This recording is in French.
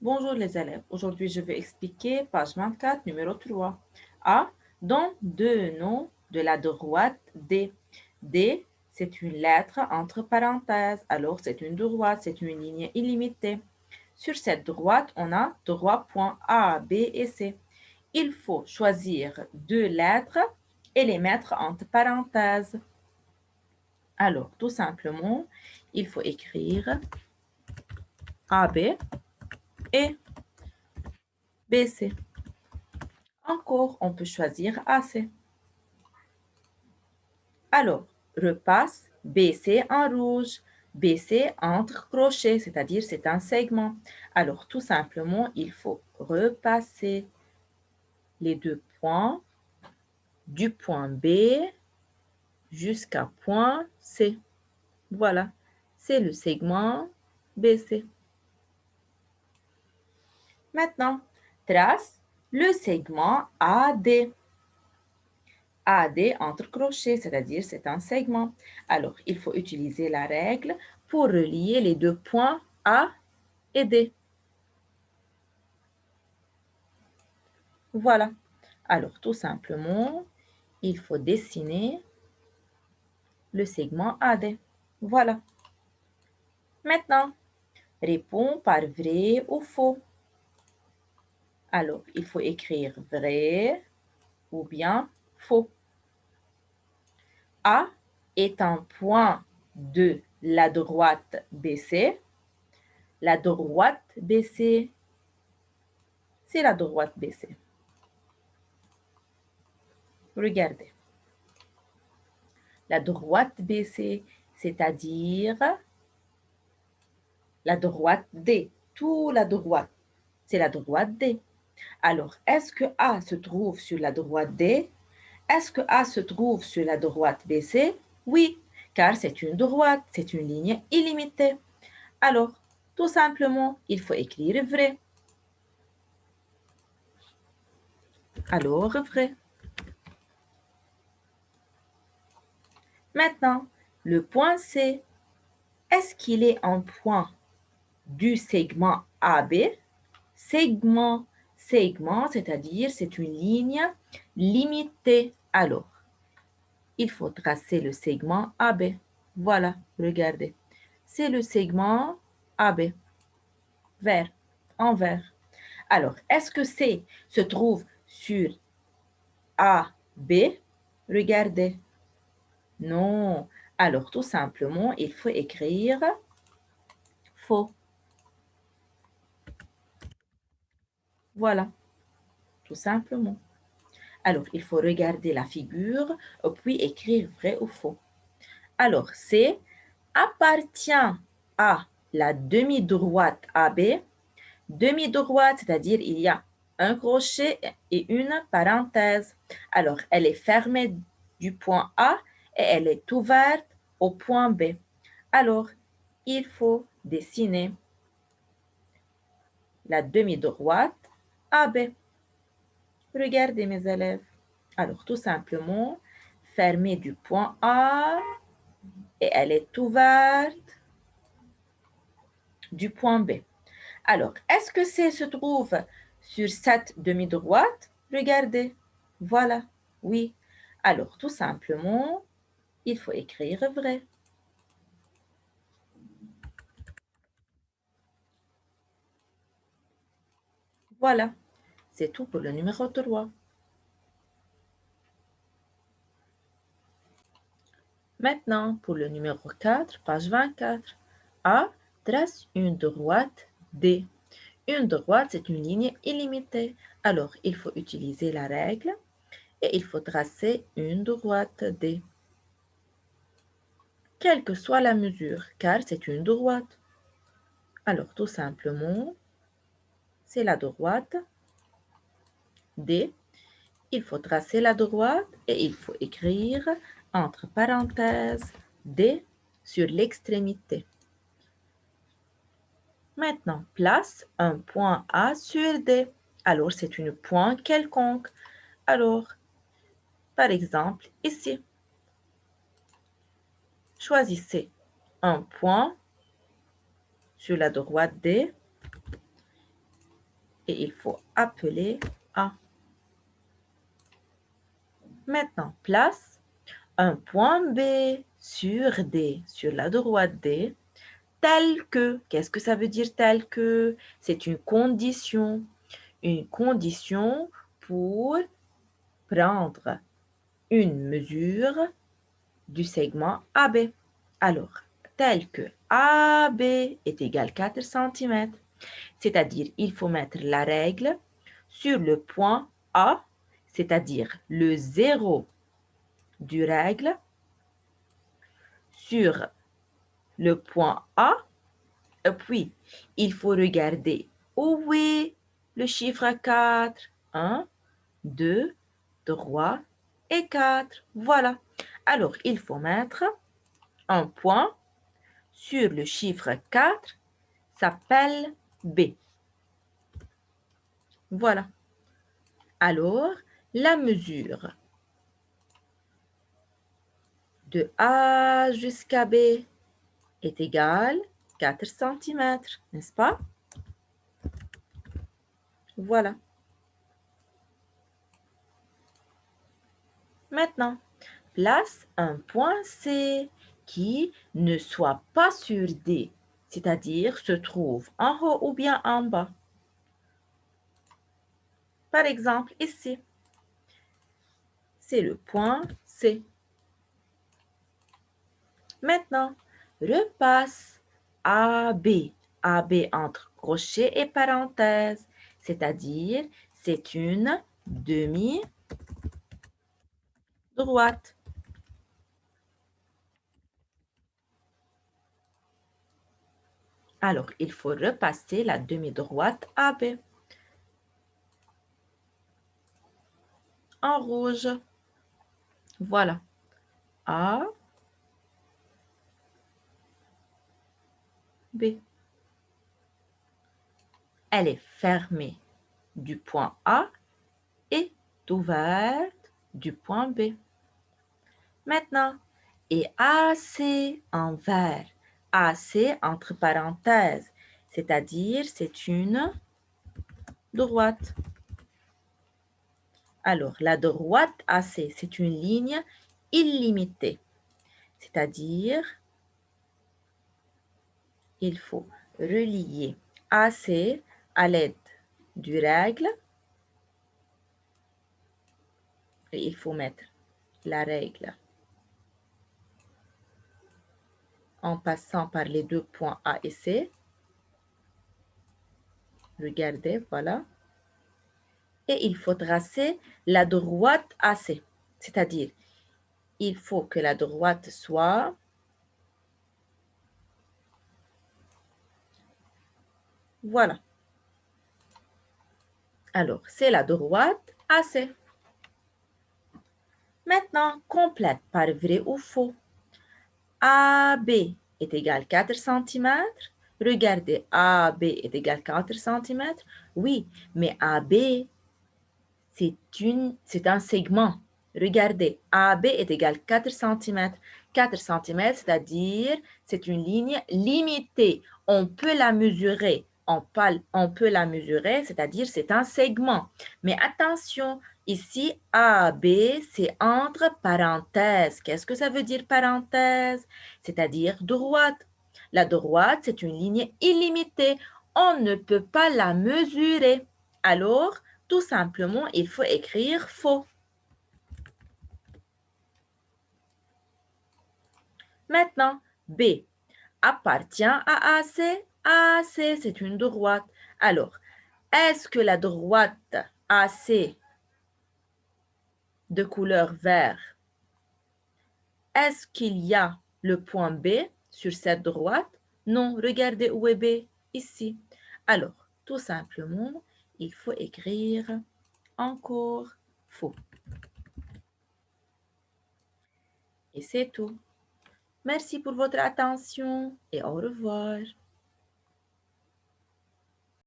Bonjour les élèves. Aujourd'hui, je vais expliquer page 24, numéro 3. A. Donne deux noms de la droite D. D, c'est une lettre entre parenthèses. Alors, c'est une droite, c'est une ligne illimitée. Sur cette droite, on a trois points A, B et C. Il faut choisir deux lettres et les mettre entre parenthèses. Alors, tout simplement, il faut écrire AB et BC. Encore, on peut choisir AC. Alors, repasse BC en rouge. BC entre crochets, c'est-à-dire c'est un segment. Alors, tout simplement, il faut repasser les deux points du point B jusqu'à point C. Voilà, c'est le segment BC. Maintenant, trace le segment AD. AD entre crochets, c'est-à-dire c'est un segment. Alors, il faut utiliser la règle pour relier les deux points A et D. Voilà. Alors, tout simplement, il faut dessiner le segment AD. Voilà. Maintenant, réponds par vrai ou faux. Alors, il faut écrire vrai ou bien faux. A est un point de la droite BC. La droite BC, c'est la droite BC. Regardez. La droite BC, c'est-à-dire la droite D. Tout la droite, c'est la droite D. Alors, est-ce que A se trouve sur la droite D? Est-ce que A se trouve sur la droite BC? Oui, car c'est une droite, c'est une ligne illimitée. Alors, tout simplement, il faut écrire vrai. Alors, vrai. Maintenant, le point C, est-ce qu'il est un point du segment AB? Segment, c'est-à-dire c'est une ligne limitée. Alors, il faut tracer le segment AB. Voilà, regardez. C'est le segment AB, vert, en vert. Alors, est-ce que C se trouve sur AB? Regardez. Non. Alors, tout simplement, il faut écrire faux. Voilà, tout simplement. Alors, il faut regarder la figure, puis écrire vrai ou faux. Alors, C appartient à la demi-droite AB. Demi-droite, c'est-à-dire il y a un crochet et une parenthèse. Alors, elle est fermée du point A et elle est ouverte au point B. Alors, il faut dessiner la demi-droite AB. Regardez mes élèves. Alors, tout simplement, fermée du point A et elle est ouverte du point B. Alors, est-ce que C se trouve sur cette demi-droite? Regardez. Voilà. Oui. Alors, tout simplement, il faut écrire vrai. Voilà. C'est tout pour le numéro 3. Maintenant, pour le numéro 4, page 24. A trace une droite D. Une droite, c'est une ligne illimitée. Alors, il faut utiliser la règle et il faut tracer une droite D. Quelle que soit la mesure, car c'est une droite. Alors, tout simplement, c'est la droite D. Il faut tracer la droite et il faut écrire entre parenthèses D sur l'extrémité. Maintenant, place un point A sur D. Alors, c'est une point quelconque. Alors, par exemple, ici, choisissez un point sur la droite D et il faut appeler A. Maintenant, place un point B sur D, sur la droite D, tel que. Qu'est-ce que ça veut dire tel que? C'est une condition. Une condition pour prendre une mesure du segment AB. Alors, tel que AB est égal à 4 cm, c'est-à-dire il faut mettre la règle sur le point A, c'est-à-dire le zéro du règle, sur le point A, et puis il faut regarder où est le chiffre 4. 1, 2, 3 et 4. Voilà. Alors, il faut mettre un point sur le chiffre 4, s'appelle B. Voilà. Alors, la mesure de A jusqu'à B est égale à 4 cm, n'est-ce pas? Voilà. Maintenant, place un point C qui ne soit pas sur D, c'est-à-dire se trouve en haut ou bien en bas. Par exemple, ici, c'est le point C. Maintenant, repasse AB. AB entre crochet et parenthèse, c'est-à-dire c'est une demi-droite. Alors, il faut repasser la demi-droite AB en rouge. Voilà. A, B. Elle est fermée du point A et ouverte du point B. Maintenant, et AC en vert. AC entre parenthèses, c'est-à-dire c'est une droite. Alors, la droite AC, c'est une ligne illimitée, c'est-à-dire il faut relier AC à l'aide du règle et il faut mettre la règle en passant par les deux points A et C. Regardez, voilà. Et il faut tracer la droite AC, c'est-à-dire il faut que la droite soit voilà. Alors, c'est la droite AC. Maintenant, complète par vrai ou faux. AB est égal à 4 cm. Regardez, AB est égal à 4 cm. Oui, mais AB, c'est un segment. Regardez, AB est égal à 4 cm. 4 cm, c'est-à-dire c'est une ligne limitée. On peut la mesurer. On peut la mesurer, c'est-à-dire c'est un segment. Mais attention, ici, AB, c'est entre parenthèses. Qu'est-ce que ça veut dire parenthèse? C'est-à-dire droite. La droite, c'est une ligne illimitée. On ne peut pas la mesurer. Alors, tout simplement, il faut écrire faux. Maintenant, B appartient à AC. AC, c'est une droite. Alors, est-ce que la droite AC de couleur vert, est-ce qu'il y a le point B sur cette droite? Non, regardez où est B, ici. Alors, tout simplement, il faut écrire encore faux. Et c'est tout. Merci pour votre attention et au revoir.